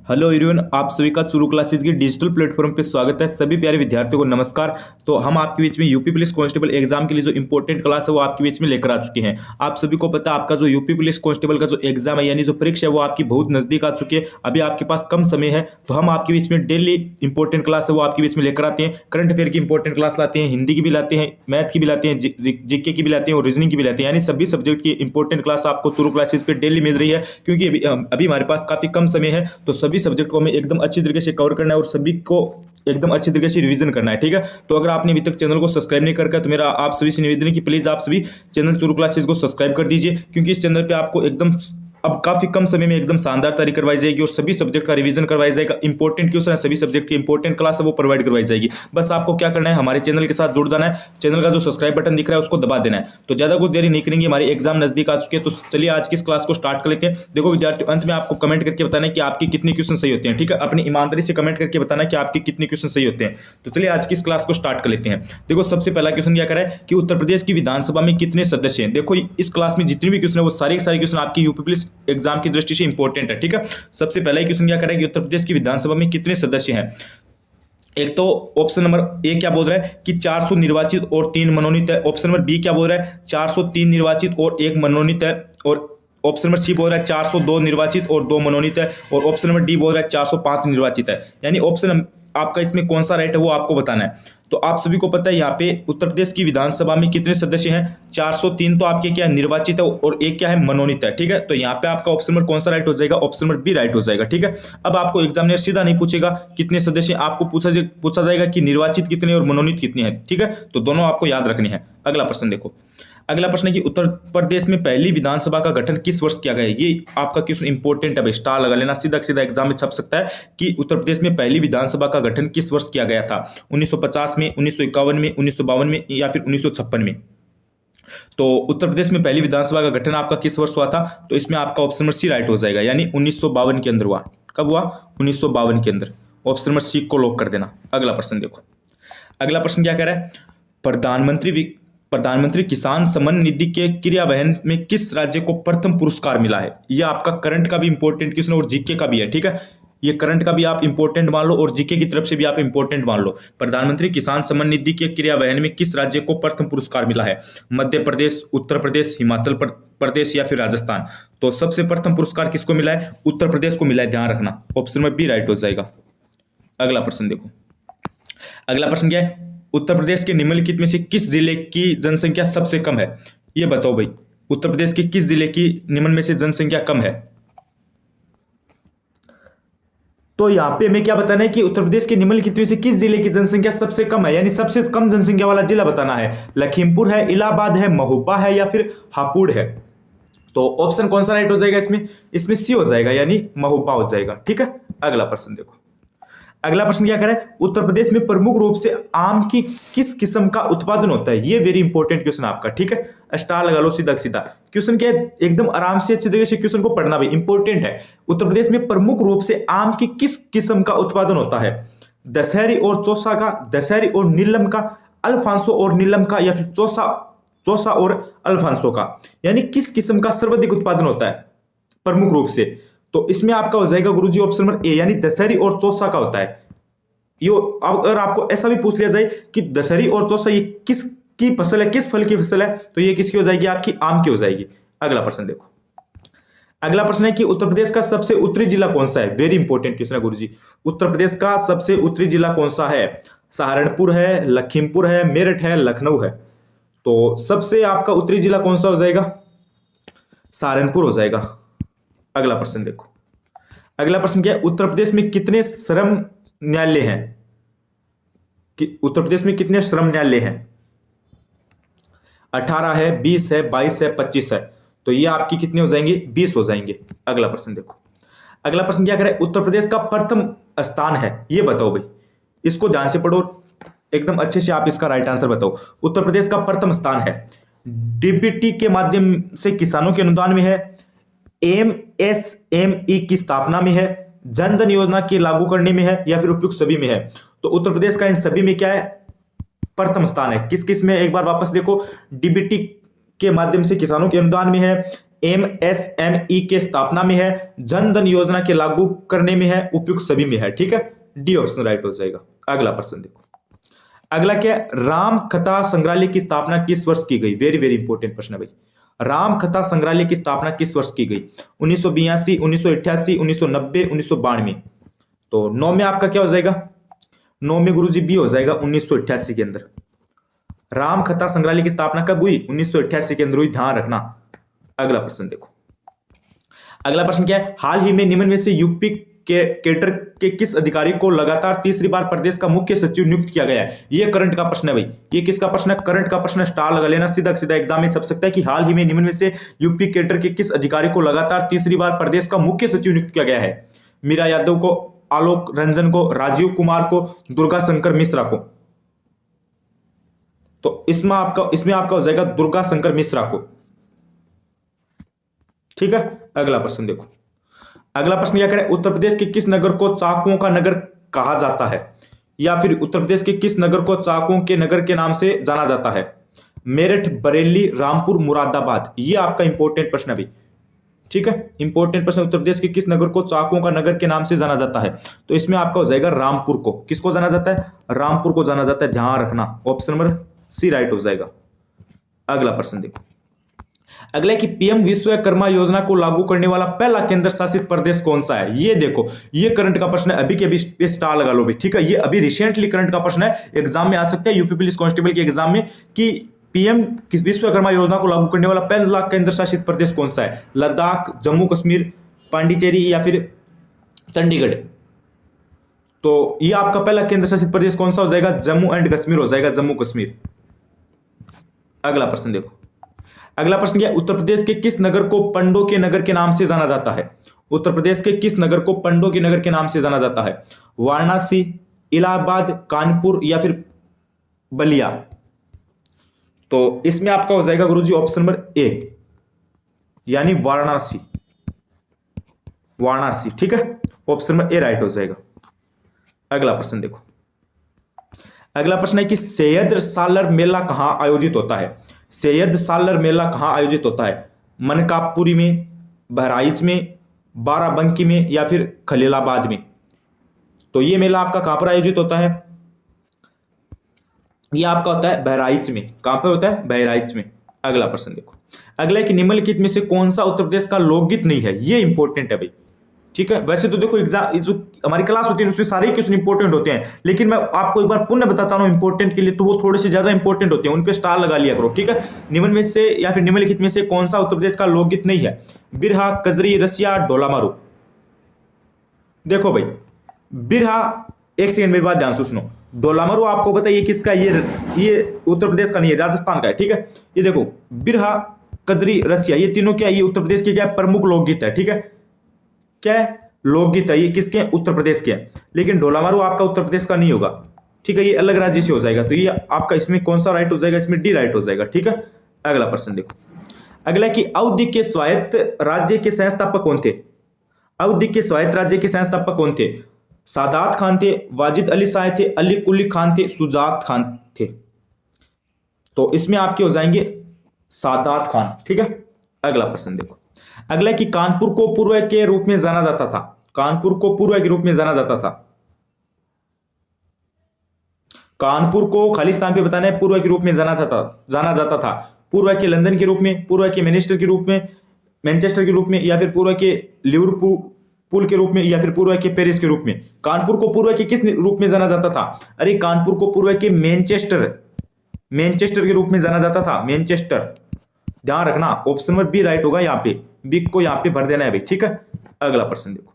Hello everyone, आप सभी का चुरू क्लासेस की डिजिटल प्लेटफॉर्म पे स्वागत है। सभी प्यारे विद्यार्थियों को नमस्कार। तो हम आपके बीच में यूपी पुलिस कांस्टेबल एग्जाम के लिए जो इंपॉर्टेंट क्लास है वो आपके बीच में लेकर आ चुके हैं। आप सभी को पता है आपका जो यूपी पुलिस कांस्टेबल का जो एग्जाम है यानी जो परीक्षा है वो आपकी बहुत नजदीक आ चुकी है। अभी आपके पास कम समय है, तो हम आपके बीच में डेली इंपॉर्टेंट क्लास है वो आपके बीच में लेकर आते हैं। करंट अफेयर की इंपॉर्टेंट क्लास लाते हैं, हिंदी की भी लाते हैं, मैथ की भी लाते हैं, जीके की भी लाते हैं और रीजनिंग की भी लाते हैं। यानी सभी सब्जेक्ट की इंपॉर्टेंट क्लास आपको चुरू क्लासेस पे डेली मिल रही है, क्योंकि अभी हमारे पास काफी कम समय है। तो सभी सब्जेक्ट को हमें एकदम अच्छी तरीके से कवर करना है और सभी को एकदम अच्छी तरीके से रिवीजन करना है। ठीक है, तो अगर आपने अभी तक चैनल को सब्सक्राइब नहीं करके तो मेरा आप सभी से निवेदन है कि प्लीज आप सभी चैनल चुरू क्लासेस को सब्सक्राइब कर दीजिए, क्योंकि इस चैनल पे आपको एकदम अब काफी कम समय में एकदम शानदार तैयारी करवाई जाएगी और सभी सब्जेक्ट का रिवीजन करवाया जाएगा। इंपॉर्टेंट क्वेश्चन है, सभी सब्जेक्ट की इंपॉर्टेंट क्लास है वो प्रोवाइड करवाई जाएगी। बस आपको क्या करना है, हमारे चैनल के साथ जुड़ जाना है। चैनल का जो सब्सक्राइब बटन दिख रहा है उसको दबा देना है। तो ज्यादा कुछ देरी नहीं करेंगे, हमारे एग्जाम नजदीक आ चुके हैं। तो चलिए आज की इस क्लास को स्टार्ट कर लेते हैं। देखो विद्यार्थियों, अंत में आपको कमेंट करके बताना है कि आपके कितने क्वेश्चन सही होते हैं। ठीक है, अपनी ईमानदारी से कमेंट करके बताना है कि आपके कितने क्वेश्चन सही होते हैं। तो चलिए आज की इस क्लास को स्टार्ट कर लेते हैं। देखो सबसे पहला क्वेश्चन क्या करा है कि उत्तर प्रदेश की विधानसभा में कितने सदस्य हैं। देखो इस क्लास में जितने भी क्वेश्चन है वो सारे के सारे क्वेश्चन आपकी यूपी पुलिस एग्जाम की दृष्टि से इंपॉर्टेंट है। ठीक है, सबसे पहला ही क्वेश्चन क्या करें कि उत्तर प्रदेश की विधानसभा में कितने सदस्य हैं। एक तो ऑप्शन नंबर ए क्या बोल रहा है कि 400 निर्वाचित और 3 मनोनीत है। ऑप्शन नंबर बी क्या बोल रहा है 403 निर्वाचित और 1 मनोनीत है। और ऑप्शन नंबर सी बोल रहा है 402 निर्वाचित और 2 मनोनीत है। और ऑप्शन नंबर डी बोल रहा है 405 निर्वाचित है। यानी ऑप्शन आपका इसमें कौन सा राइट है वो आपको बताना है। तो आप सभी को पता है यहाँ पे उत्तर प्रदेश की विधानसभा में कितने सदस्य हैं, 403 तो आपके क्या है निर्वाचित है और एक क्या है मनोनीत है। ठीक है, तो यहाँ पे आपका ऑप्शन नंबर कौन सा राइट हो जाएगा, ऑप्शन नंबर बी राइट हो जाएगा। ठीक है, अब आपको एग्जामिनर सीधा नहीं पूछेगा कितने सदस्य, आपको पूछा जाएगा कि निर्वाचित कितने और मनोनीत कितने हैं। ठीक है, तो दोनों आपको याद रखने हैं। अगला प्रश्न देखो, अगला प्रश्न है कि उत्तर प्रदेश में पहली विधानसभा का गठन किस वर्ष किया गया है। ये आपका क्वेश्चन इंपॉर्टेंट है, स्टार लगा लेना, सीधा सीधा एग्जाम में छप सकता है कि उत्तर प्रदेश में पहली विधानसभा का गठन किस वर्ष किया गया था। 1950 में, 1951 में, 1952 में या फिर 1956 में। तो उत्तर प्रदेश में पहली विधानसभा का गठन आपका किस वर्ष हुआ था, तो इसमें आपका ऑप्शन नंबर सी राइट हो जाएगा। यानी 1952 के अंदर हुआ। कब हुआ, 1952 के अंदर। ऑप्शन नंबर सी को लॉक कर देना। अगला प्रश्न देखो, अगला प्रश्न क्या कह रहा है, प्रधानमंत्री किसान सम्मान निधि के क्रियान्वयन में किस राज्य को प्रथम पुरस्कार मिला है। यह आपका करंट का भी इंपॉर्टेंट क्वेश्चन और जीके का भी है। ठीक है, ये करंट का भी आप इंपॉर्टेंट मान लो और जीके की तरफ से भी आप इंपॉर्टेंट मान लो। प्रधानमंत्री किसान सम्मान निधि के क्रियान्वयन में किस राज्य को प्रथम पुरस्कार मिला है। मध्य प्रदेश, उत्तर प्रदेश, हिमाचल प्रदेश या फिर राजस्थान। तो सबसे प्रथम पुरस्कार किसको मिला है, उत्तर प्रदेश को मिला है, ध्यान रखना। ऑप्शन में बी राइट हो जाएगा। अगला प्रश्न देखो, अगला प्रश्न क्या है, उत्तर प्रदेश के निम्नलिखित में से किस जिले की जनसंख्या सबसे कम है। ये बताओ भाई, उत्तर प्रदेश के किस जिले की निम्न में से जनसंख्या कम है। तो यहां पे हमें क्या बताना है कि उत्तर प्रदेश के निम्नलिखित में से किस जिले की जनसंख्या सबसे कम है, यानी सबसे कम जनसंख्या वाला जिला बताना है। लखीमपुर है, इलाहाबाद है, महोबा है या फिर हापुड़ है। तो ऑप्शन कौन सा राइट हो जाएगा इसमें सी हो जाएगा, यानी महोबा हो जाएगा। ठीक है, अगला प्रश्न देखो, अगला प्रश्न क्या करें, उत्तर प्रदेश में प्रमुख रूप से आम की किस किस्म का उत्पादन होता है। ये वेरी इंपॉर्टेंट क्वेश्चन आपका। ठीक है, स्टार लगा लो सीधा सीधा। क्वेश्चन क्या है, एकदम आराम से अच्छी तरीके से क्वेश्चन को पढ़ना भी इंपॉर्टेंट है। उत्तर प्रदेश में प्रमुख रूप से आम की किस किस्म का उत्पादन होता है। दशहरी और चौसा का, दशहरी और नीलम का, अल्फांसो और नीलम का या फिर चौसा और अल्फांसो का। यानी किस किस्म का सर्वाधिक उत्पादन होता है प्रमुख रूप से। तो इसमें आपका हो जाएगा गुरुजी ऑप्शन नंबर ए, यानी दशहरी और चौसा का होता है। यो अगर आपको ऐसा भी पूछ लिया जाए कि दशहरी और चौसा ये किस की फसल है, किस फल की फसल है, तो ये किसकी हो जाएगी, आपकी आम की हो जाएगी। अगला प्रश्न देखो, अगला प्रश्न है कि उत्तर प्रदेश का सबसे उत्तरी जिला कौन सा है। वेरी इंपॉर्टेंट क्वेश्चन है गुरुजी। उत्तर प्रदेश का सबसे उत्तरी जिला कौन सा है। सहारनपुर है, लखीमपुर है, मेरठ है, लखनऊ है। तो सबसे आपका उत्तरी जिला कौन सा हो जाएगा, सहारनपुर हो जाएगा। अगला प्रश्न देखो, अगला प्रश्न क्या है, उत्तर प्रदेश में कितने श्रम न्यायालय हैं। कि उत्तर प्रदेश में कितने श्रम न्यायालय हैं। 18 है, 20 है, 22 है, 25 है। तो ये आपकी कितने हो जाएंगे, 20 हो जाएंगे। अगला प्रश्न देखो, अगला प्रश्न क्या करें, उत्तर प्रदेश का प्रथम स्थान है, ये बताओ भाई। इसको ध्यान से पढ़ो, एकदम अच्छे से आप इसका राइट आंसर बताओ। उत्तर प्रदेश का प्रथम स्थान है, डीबीटी के माध्यम से किसानों के अनुदान में है, एमएसएमई की स्थापना में है, जन धन योजना के लागू करने में है या फिर उपयुक्त सभी में है। तो उत्तर प्रदेश का इन सभी में क्या है, प्रथम स्थान है। किस किस में, एक बार वापस देखो, डीबीटी के माध्यम से किसानों के अनुदान में है, MSME के स्थापना में है, जन धन योजना के लागू करने में है, उपयुक्त सभी में है। ठीक है, डी ऑप्शन राइट हो जाएगा। अगला प्रश्न देखो, अगला क्या है, राम कथा संग्रहालय की स्थापना किस वर्ष की गई? वेरी वेरी इंपॉर्टेंट प्रश्न है भाई। राम कथा संग्रहालय की स्थापना किस वर्ष की गई? 1982, 1988, 1990, 1992। तो 9 में आपका क्या हो जाएगा? 9 में गुरुजी बी हो जाएगा, 1988 के अंदर। राम कथा संग्रहालय की स्थापना कब हुई? 1988 के अंदर हुई, ध्यान रखना। अगला प्रश्न देखो, अगला प्रश्न क्या है, हाल ही में निम्न में से यूपी के केडर के किस अधिकारी को लगातार तीसरी बार प्रदेश का मुख्य सचिव नियुक्त किया गया है? ये करंट का प्रश्न है भाई। ये किसका प्रश्न है? करंट का प्रश्न, स्टार लगा लेना, सीधा सीधा एग्जाम में छप सकता है कि हाल ही में निम्न में से यूपी केडर के किस अधिकारी को लगातार तीसरी बार प्रदेश का मुख्य सचिव नियुक्त किया गया है? मीरा यादव को, आलोक रंजन को, राजीव कुमार को, दुर्गा शंकर मिश्रा को। तो इसमें आपका हो जाएगा दुर्गा शंकर मिश्रा को। ठीक है, अगला प्रश्न देखो, अगला प्रश्न क्या करें, उत्तर प्रदेश के किस नगर को चाकुओं का नगर कहा जाता है? या फिर उत्तर प्रदेश के किस नगर को चाकुओं के नगर के नाम से जाना जाता है? मेरठ, बरेली, रामपुर, मुरादाबाद। ये आपका इंपॉर्टेंट प्रश्न है भाई। ठीक है, इंपॉर्टेंट प्रश्न, उत्तर प्रदेश के किस नगर को चाकुओं का नगर के नाम से जाना जाता है? तो इसमें आपका हो जाएगा रामपुर को। किसको जाना जाता है? रामपुर को जाना जाता है, ध्यान रखना। ऑप्शन नंबर सी राइट हो जाएगा। अगला प्रश्न देखो, अगला कि पीएम विश्वकर्मा योजना को लागू करने वाला पहला केंद्र शासित प्रदेश कौन सा है? ये देखो, ये करंट का प्रश्न है, अभी के अभी पे स्टार लगा लो भाई। ठीक है, ये अभी रिसेंटली करंट का प्रश्न है, एग्जाम में आ सकता है, यूपी पुलिस कांस्टेबल के एग्जाम में, कि पीएम विश्वकर्मा योजना को लागू करने वाला पहला केंद्र शासित प्रदेश कौन सा है? लद्दाख, जम्मू कश्मीर, पांडिचेरी या फिर चंडीगढ़। तो ये आपका पहला केंद्र शासित प्रदेश कौन सा हो जाएगा? जम्मू एंड कश्मीर हो जाएगा, जम्मू कश्मीर। अगला प्रश्न देखो, अगला प्रश्न क्या है, उत्तर प्रदेश के किस नगर को पंडों के नगर के नाम से जाना जाता है? उत्तर प्रदेश के किस नगर को पंडों के नगर के नाम से जाना जाता है? वाराणसी, इलाहाबाद, कानपुर या फिर बलिया। तो इसमें आपका हो जाएगा गुरुजी ऑप्शन नंबर ए, यानी वाराणसी। वाराणसी, ठीक है, ऑप्शन नंबर ए राइट हो जाएगा। अगला प्रश्न देखो, अगला प्रश्न है कि सैयद सालर मेला कहां आयोजित होता है? सैयद सालर मेला कहां आयोजित होता है? मनकापुरी में, बहराइच में, बाराबंकी में या फिर खलीलाबाद में। तो ये मेला आपका कहां पर आयोजित होता है? ये आपका होता है बहराइच में। कहां पे होता है? बहराइच में। अगला प्रश्न देखो, अगला कि निम्नलिखित में से कौन सा उत्तर प्रदेश का लोकगीत नहीं है? ये इंपॉर्टेंट है भाई। ठीक है, वैसे तो देखो एग्जाम जो हमारी क्लास होती है उसमें सारे क्वेश्चन इंपॉर्टेंट होते हैं, लेकिन मैं आपको एक बार पुनः बताता हूं इंपॉर्टेंट के लिए, तो वो थोड़े से ज्यादा इंपॉर्टेंट होते हैं, उन पे स्टार लगा लिया करो। ठीक है, निम्न में से या फिर निम्नलिखित में से कौन सा उत्तर प्रदेश का लोकगीत नहीं है? बिरहा, कजरी, रसिया, ढोला मारू। देखो भाई, बिरहा, एक सेकंड मेरी बात ध्यान से सुनो। ढोला मारू आपको पता है ये किसका? ये उत्तर प्रदेश का नहीं है, राजस्थान का है। ठीक है, ये देखो बिरहा, कजरी, रसिया, ये तीनों क्या, ये उत्तर प्रदेश के क्या प्रमुख लोकगीत है। ठीक है, क्या है? लोकगीत है, ये किसके? उत्तर प्रदेश के हैं। लेकिन ढोला मारू आपका उत्तर प्रदेश का नहीं होगा। ठीक है, ये अलग राज्य से हो जाएगा। तो ये आपका इसमें कौन सा राइट हो जाएगा? इसमें डी राइट हो जाएगा। ठीक है, अगला प्रश्न देखो, अगला कि अवधि के स्वायत्त राज्य के संस्थापक कौन थे? अवधि के स्वायत्त राज्य के संस्थापक कौन थे? सादात खान थे, वाजिद अली शाह थे, अली कुली खान थे, सुजात खान थे। तो इसमें आपके हो जाएंगे सादात खान। ठीक है, अगला प्रश्न देखो, अगला कि कानपुर को पूर्व के रूप में जाना जाता था। कानपुर को पूर्व के रूप में जाना जाता था। कानपुर को खालिस्तान पे बताना है, पूर्व के रूप में जाना जाता था। पूर्व के लंदन के रूप में, पूर्व के मैनचेस्टर के रूप में, मैनचेस्टर के रूप में, या फिर पूर्व के लिवरपूल के रूप में, या फिर पूर्व के पेरिस के रूप में। कानपुर को पूर्व के किस रूप में जाना जाता था? अरे कानपुर को पूर्व के मैनचेस्टर के रूप में जाना जाता था। मैनचेस्टर, ध्यान रखना, ऑप्शन नंबर बी राइट होगा। यहाँ पे बी को यहाँ पे भर देना है भाई। ठीक है, अगला प्रश्न देखो,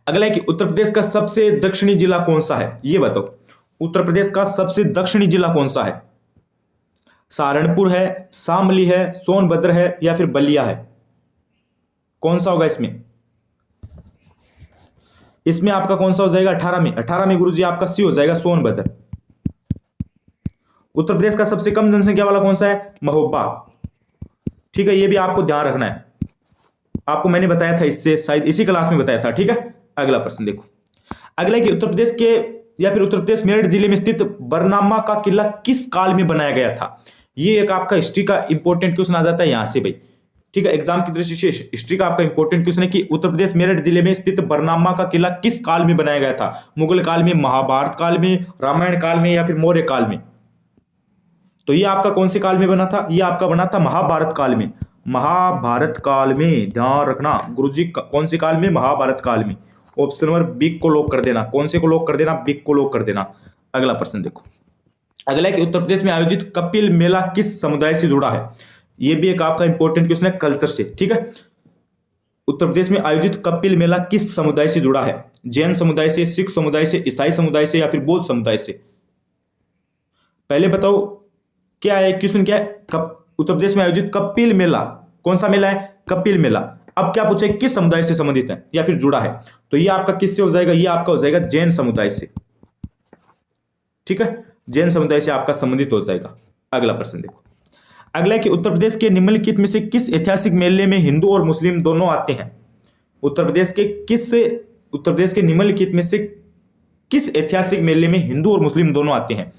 अगला है कि उत्तर प्रदेश का सबसे दक्षिणी जिला कौन सा है? ये बताओ, उत्तर प्रदेश का सबसे दक्षिणी जिला कौन सा है? सहारनपुर है, शामली है, सोनभद्र है या फिर बलिया है? कौन सा होगा इसमें? इसमें आपका कौन सा हो जाएगा? 18 में। 18 में गुरुजी आपका सी हो जाएगा, सोनभद्र। उत्तर प्रदेश का सबसे कम जनसंख्या वाला कौन सा है? महोबा। ठीक है, ये भी आपको ध्यान रखना है, आपको मैंने बताया था, इससे शायद इसी क्लास में बताया था। ठीक है, अगला प्रश्न देखो, अगला कि उत्तर प्रदेश के या फिर उत्तर प्रदेश मेरठ जिले में स्थित बरनामा का किला किस काल में बनाया गया था? ये एक आपका हिस्ट्री का इंपॉर्टेंट क्वेश्चन आ जाता है यहां से भाई। ठीक है, एग्जाम की दृष्टि से हिस्ट्री का आपका इंपॉर्टेंट क्वेश्चन है कि उत्तर प्रदेश मेरठ जिले में स्थित बरनामा का किला किस काल में बनाया गया था? मुगल काल में, महाभारत काल में, रामायण काल में या फिर मौर्य काल में? तो ये आपका कौन से काल में बना था? ये आपका बना था महाभारत काल में। महाभारत काल में, ध्यान रखना गुरुजी, कौन से काल में? महाभारत काल में। ऑप्शन नंबर बी को लॉक कर देना। कौन से को लॉक कर देना? बी को लॉक कर देना। अगला प्रश्न देखो, अगला कि उत्तर प्रदेश में आयोजित कपिल मेला किस समुदाय से जुड़ा है? ये भी एक आपका इंपॉर्टेंट क्वेश्चन है कल्चर से, ठीक है। उत्तर प्रदेश में आयोजित कपिल मेला किस समुदाय से जुड़ा है? जैन समुदाय से, सिख समुदाय से, ईसाई समुदाय से या फिर बौद्ध समुदाय से? पहले बताओ क्या है क्वेश्चन, क्या है? उत्तर प्रदेश में आयोजित कपिल मेला, कौन सा मेला है? कपिल मेला। अब क्या पूछे, किस समुदाय से संबंधित है या फिर जुड़ा है? तो ये आपका किससे हो जाएगा? ये आपका हो जाएगा जैन समुदाय से, ठीक है, जैन समुदाय से आपका संबंधित हो जाएगा। अगला प्रश्न देखो, अगला है कि उत्तर प्रदेश के निम्नलिखित में से किस ऐतिहासिक मेले में हिंदू और मुस्लिम दोनों आते हैं? उत्तर प्रदेश के निम्नलिखित में से किस ऐतिहासिक मेले में हिंदू और मुस्लिम दोनों आते हैं?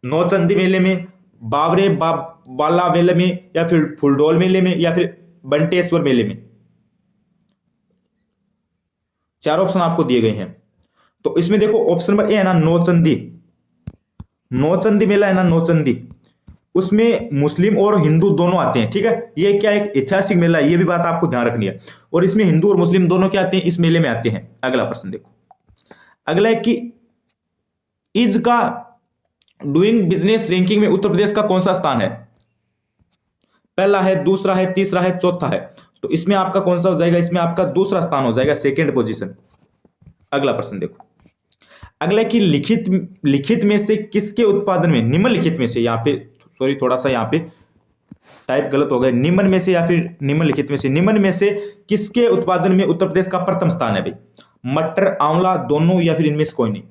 नौचंदी मेले में, बावरे बाला मेले में या फिर फुलडोल मेले में या फिर बंटेश्वर मेले में? चार ऑप्शन आपको दिए गए हैं। तो इसमें देखो ऑप्शन नंबर ए है ना, नौचंदी। नौचंदी मेला है ना, नौचंदी, उसमें मुस्लिम और हिंदू दोनों आते हैं, ठीक है। ये क्या एक ऐतिहासिक मेला है, ये भी बात आपको ध्यान रखनी है। और इसमें हिंदू और मुस्लिम दोनों क्या आते हैं? इस मेले में आते हैं। अगला प्रश्न देखो, अगला है कि इज का डूइंग बिजनेस रैंकिंग में उत्तर प्रदेश का कौन सा स्थान है? पहला है, दूसरा है, तीसरा है, चौथा है? तो इसमें आपका कौन सा हो जाएगा? इसमें आपका दूसरा स्थान हो जाएगा, सेकेंड पोजीशन। अगला प्रश्न देखो, अगला की लिखित में से किसके उत्पादन में, निम्नलिखित में से, यहाँ पे सॉरी थोड़ा सा यहाँ पे टाइप गलत हो गया, निम्न में से या फिर निम्नलिखित में से, निम्न में से किसके उत्पादन में उत्तर प्रदेश का प्रथम स्थान है भाई? मटर, आंवला, दोनों या फिर इनमें से कोई नहीं?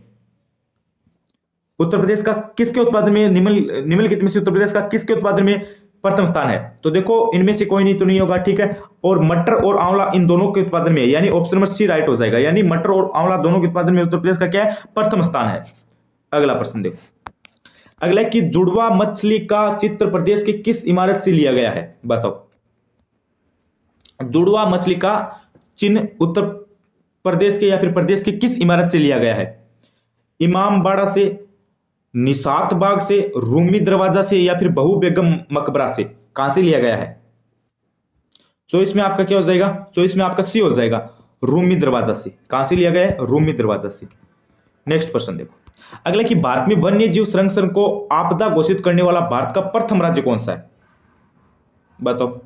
उत्तर प्रदेश का किसके उत्पादन में, निम्नलिखित में से उत्तर प्रदेश का किसके उत्पादन में प्रथम स्थान है? तो देखो इनमें से कोई नहीं तो नहीं होगा, ठीक है। और मटर और आंवला इन दोनों के उत्पादन में, यानी ऑप्शन नंबर सी राइट हो जाएगा, यानी मटर और आंवला दोनों के उत्पादन में उत्तर प्रदेश का क्या है? प्रथम स्थान है। अगला प्रश्न देखो, अगला कि जुड़वा मछली का चित्र प्रदेश के किस इमारत से लिया गया है? बताओ, जुड़वा मछली का चिन्ह उत्तर प्रदेश के या फिर प्रदेश के किस इमारत से लिया गया है? इमामबाड़ा से, निशात बाग से, रूमी दरवाजा से या फिर बहू बेगम मकबरा से? कहां से लिया गया है? चॉइस में आपका क्या हो जाएगा? चॉइस में आपका सी हो जाएगा, रूमी दरवाजा से। कहां से लिया गया है? रूमी दरवाजा से। नेक्स्ट प्रश्न देखो, अगला कि भारत में वन्य जीव संरक्षण को आपदा घोषित करने वाला भारत का प्रथम राज्य कौन सा है? बताओ,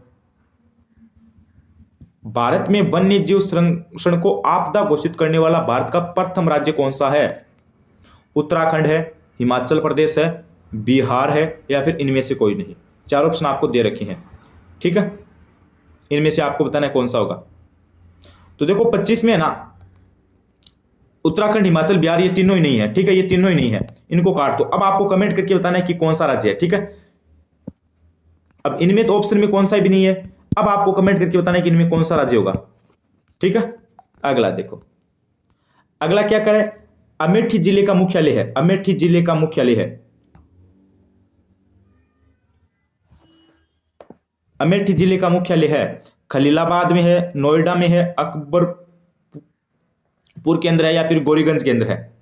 भारत में वन्य जीव संरक्षण को आपदा घोषित करने वाला भारत का प्रथम राज्य कौन सा है? उत्तराखंड है, हिमाचल प्रदेश है, बिहार है या फिर इनमें से कोई नहीं? चार ऑप्शन आपको दे रखे हैं, ठीक है, इनमें से आपको बताना है कौन सा होगा। तो देखो 25 में है ना, उत्तराखंड, हिमाचल, बिहार, ये तीनों ही नहीं है, ठीक है, ये तीनों ही नहीं है, इनको काट दो। अब आपको कमेंट करके बताना है कि कौन सा राज्य है, ठीक है। अब इनमें तो ऑप्शन में कौन सा भी नहीं है, अब आपको कमेंट करके बताना है कि इनमें कौन सा राज्य होगा, ठीक है। अगला देखो, अगला क्या करे, अमेठी जिले का मुख्यालय है, अमेठी जिले का मुख्यालय है, अमेठी जिले का मुख्यालय है खलीलाबाद में है, नोएडा में है, अकबरपुर केंद्र है या फिर गौरीगंज केंद्र है?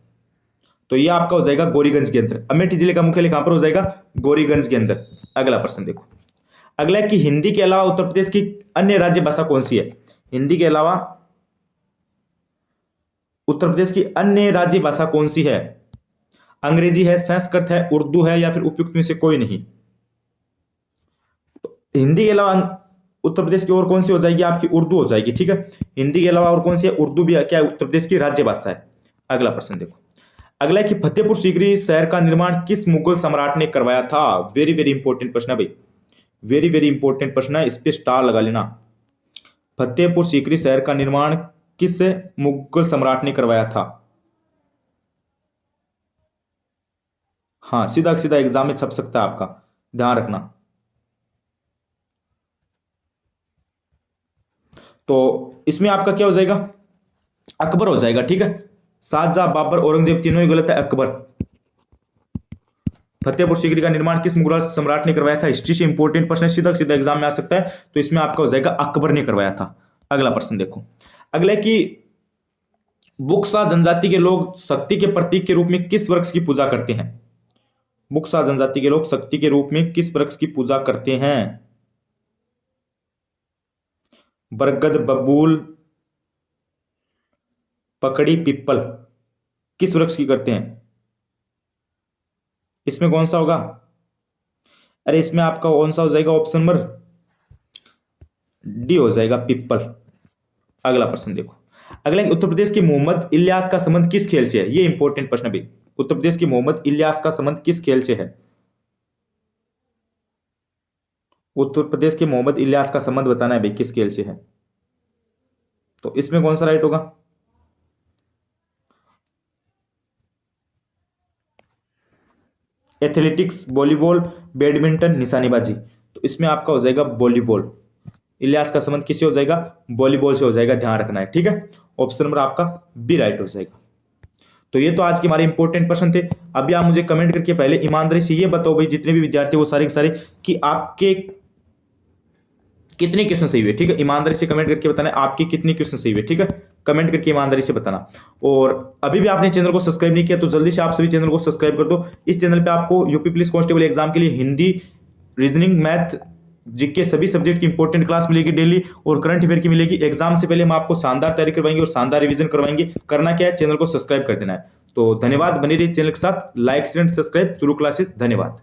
तो ये आपका हो जाएगा गौरीगंज के अंदर। अमेठी जिले का मुख्यालय कहां पर हो जाएगा? गौरीगंज के अंदर। अगला प्रश्न देखो, अगला है कि हिंदी के अलावा उत्तर प्रदेश की अन्य राज्य भाषा कौन सी है? हिंदी के अलावा उत्तर प्रदेश की अन्य राज्य भाषा कौन सी है? अंग्रेजी है, संस्कृत है, उर्दू है या फिर उपयुक्त में से कोई नहीं? तो हिंदी के अलावा उत्तर प्रदेश की और कौन सी हो जाएगी? आपकी उर्दू हो जाएगी, ठीक है। हिंदी के अलावा और कौन सी है? उर्दू भी क्या है? उत्तर प्रदेश की राज्य भाषा है। अगला प्रश्न देखो, अगला है कि फतेहपुर सीकरी शहर का निर्माण किस मुगल सम्राट ने करवाया था? वेरी वेरी इंपॉर्टेंट प्रश्न है भाई, वेरी वेरी इंपॉर्टेंट प्रश्न है, इस पे स्टार लगा लेना। फतेहपुर सीकरी शहर का निर्माण किस मुगल सम्राट ने करवाया था? हाँ, सीधा सीधा एग्जाम में छप सकता है आपका, ध्यान रखना। तो इसमें आपका क्या हो जाएगा? अकबर हो जाएगा, ठीक है। शाहजहां, बाबर, औरंगजेब तीनों ही गलत है, अकबर। फतेहपुर सीकरी का निर्माण किस मुगल सम्राट ने करवाया था? हिस्ट्री से इंपॉर्टेंट प्रश्न, सीधा सीधा एग्जाम में आ सकता है, तो इसमें आपका हो जाएगा अकबर ने करवाया था। अगला प्रश्न देखो, अगला कि बुक्सा जनजाति के लोग शक्ति के प्रतीक के रूप में किस वृक्ष की पूजा करते हैं? बुक्सा जनजाति के लोग शक्ति के रूप में किस वृक्ष की पूजा करते हैं? बरगद, बबूल, पकड़ी, पिप्पल, किस वृक्ष की करते हैं? इसमें कौन सा होगा? अरे इसमें आपका कौन सा हो जाएगा? ऑप्शन नंबर डी हो जाएगा, पिप्पल। अगला प्रश्न देखो, अगला उत्तर प्रदेश के मोहम्मद इलियास का संबंध किस खेल से है? ये इंपॉर्टेंट प्रश्न भी। उत्तर प्रदेश के मोहम्मद इलियास का संबंध किस खेल से है? उत्तर प्रदेश के मोहम्मद इलियास का संबंध बताना है भाई, किस खेल से है? तो इसमें कौन सा राइट होगा? एथलेटिक्स, वॉलीबॉल, बैडमिंटन, निशानेबाजी, तो इसमें आपका हो जाएगा वॉलीबॉल। इलियास का संबंध किससे हो जाएगा? वॉलीबॉल से हो जाएगा, ध्यान रखना है, ठीक है। ऑप्शन नंबर आपका बी राइट हो जाएगा। तो ये तो आज के हमारे इंपॉर्टेंट प्रश्न थे। अभी आप मुझे कमेंट करके पहले ईमानदारी से ये बताओ भाई, जितने भी विद्यार्थी वो सारे के सारे, कि आपके कितने क्वेश्चन सही हुए, ठीक है। ईमानदारी से कमेंट करके बताना आपके कितने क्वेश्चन सही हुए, ठीक है। कमेंट करके ईमानदारी से बताना। और अभी भी आपने चैनल को सब्सक्राइब नहीं किया तो जल्दी से आप सभी चैनल को सब्सक्राइब कर दो। इस चैनल पे आपको यूपी पुलिस कांस्टेबल एग्जाम के लिए हिंदी, रीजनिंग, मैथ, जीके सभी सब्जेक्ट की इंपॉर्टेंट क्लास मिलेगी डेली, और करंट अफेयर की मिलेगी। एग्जाम से पहले हम आपको शानदार तैयारी करवाएंगे और शानदार रिवीजन करवाएंगे। करना क्या है? चैनल को सब्सक्राइब कर देना है। तो धन्यवाद, बने रहिए चैनल के साथ। Like, share, subscribe, Churu classes. धन्यवाद।